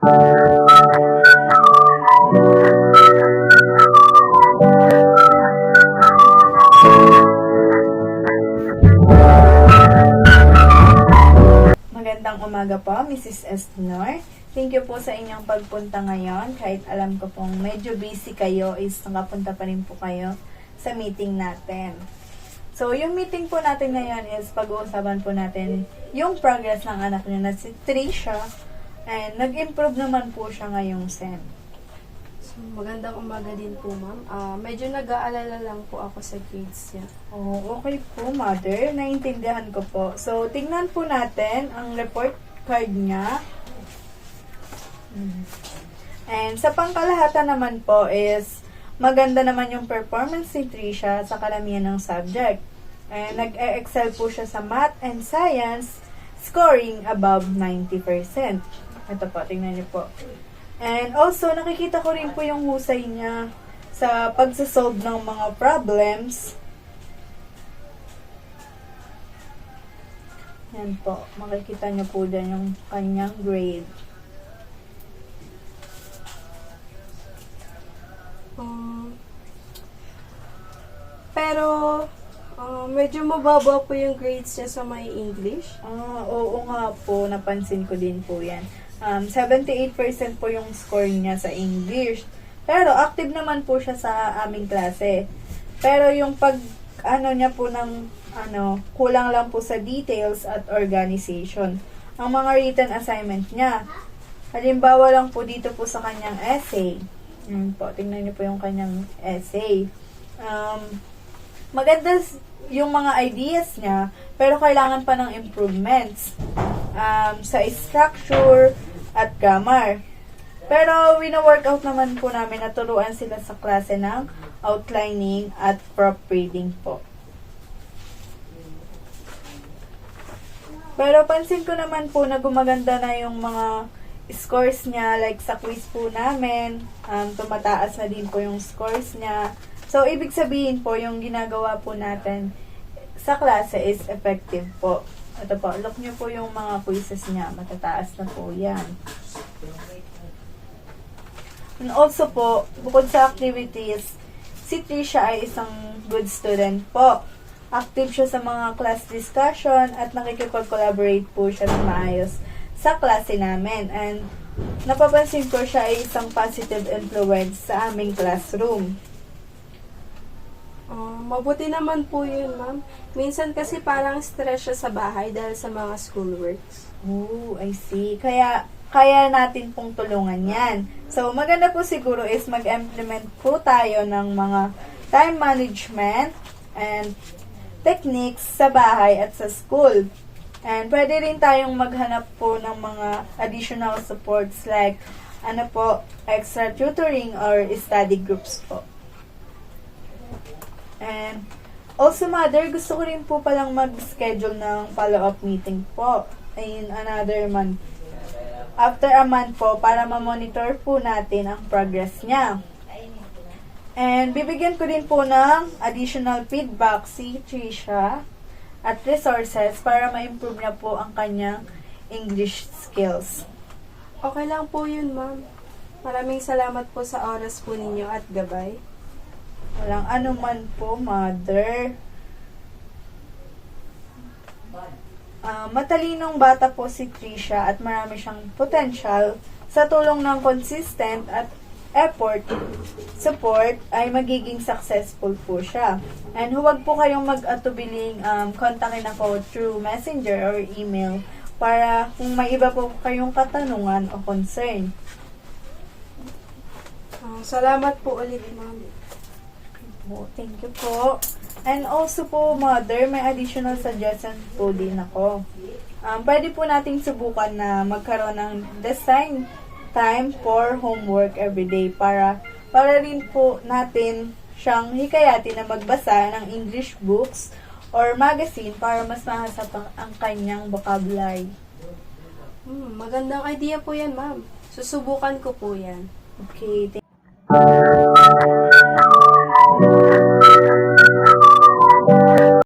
Magandang umaga po, Mrs. Estinor. Thank you po sa inyong pagpunta ngayon. Kahit alam ko pong medyo busy kayo, is nakapunta pa rin po kayo sa meeting natin. So, yung meeting po natin ngayon is pag-uusapan po natin yung progress ng anak niyo na si Trisha. And nag-improve naman po siya ngayong SEM. So, magandang umaga din po, ma'am. Medyo nag-aalala lang po ako sa grades niya. Oh, okay po, mother. Naintindihan ko po. So, tingnan po natin ang report card niya. And sa pangkalahatan naman po is maganda naman yung performance ni Trisha sa karamihan ng subject. And nag-excel po siya sa math and science, scoring above 90%. Ito po, tingnan niyo po. And also, nakikita ko rin po yung husay niya sa pagsasolve ng mga problems. Yan po, makikita niyo po dyan yung kanyang grade. Pero, medyo mababa po yung grades niya sa may English. Oo nga po, napansin ko din po yan. 78% po yung score niya sa English. Pero active naman po siya sa aming klase. Pero yung niya po ng kulang lang po sa details at organization. Ang mga written assignment niya. Halimbawa lang po dito po sa kanyang essay. Po, tingnan niyo po yung kanyang essay. Maganda yung mga ideas niya, pero kailangan pa ng improvements sa structure at grammar. Pero wino-workout naman po namin na turuan sila sa klase ng outlining at proofreading po. Pero pansin ko naman po na gumaganda na yung mga scores niya, like sa quiz po namin, tumataas na din po yung scores niya. So, ibig sabihin po, yung ginagawa po natin sa klase is effective po. Ito po, look nyo po yung mga quizzes niya. Matataas na po yan. And also po, bukod sa activities, si Trisha ay isang good student po. Active siya sa mga class discussion at nakikipag-collaborate po siya ng maayos sa klase namin. And napapansin ko siya ay isang positive influence sa aming classroom. Mabuti naman po yun, ma'am. Minsan kasi parang stress siya sa bahay dahil sa mga schoolworks. Oh, I see. Kaya natin pong tulungan yan. So, maganda po siguro is mag-implement po tayo ng mga time management and techniques sa bahay at sa school. And pwede rin tayong maghanap po ng mga additional supports like extra tutoring or study groups po. And also, mother, gusto ko rin po palang mag-schedule ng follow-up meeting po in another month. After a month po, para ma-monitor po natin ang progress niya. And bibigyan ko din po ng additional feedback si Trisha at resources para ma-improve na po ang kanyang English skills. Okay lang po yun, ma'am. Maraming salamat po sa oras po ninyo at gabay. Walang anuman po, mother. Matalinong bata po si Trisha at marami siyang potential. Sa tulong ng consistent at support, ay magiging successful po siya. And huwag po kayong mag-atubiling kontakin ako through messenger or email para kung may iba po kayong katanungan o concern. Salamat po ulit, ma'am. Thank you po. And also po, mother, may additional suggestion po din ako. Pwede po nating subukan na magkaroon ng design time for homework everyday para rin po natin siyang hikayati na magbasa ng English books or magazine para mas mahasap ang kanyang vocabulary. Magandang idea po yan, ma'am. Susubukan ko po yan. Okay, thank you.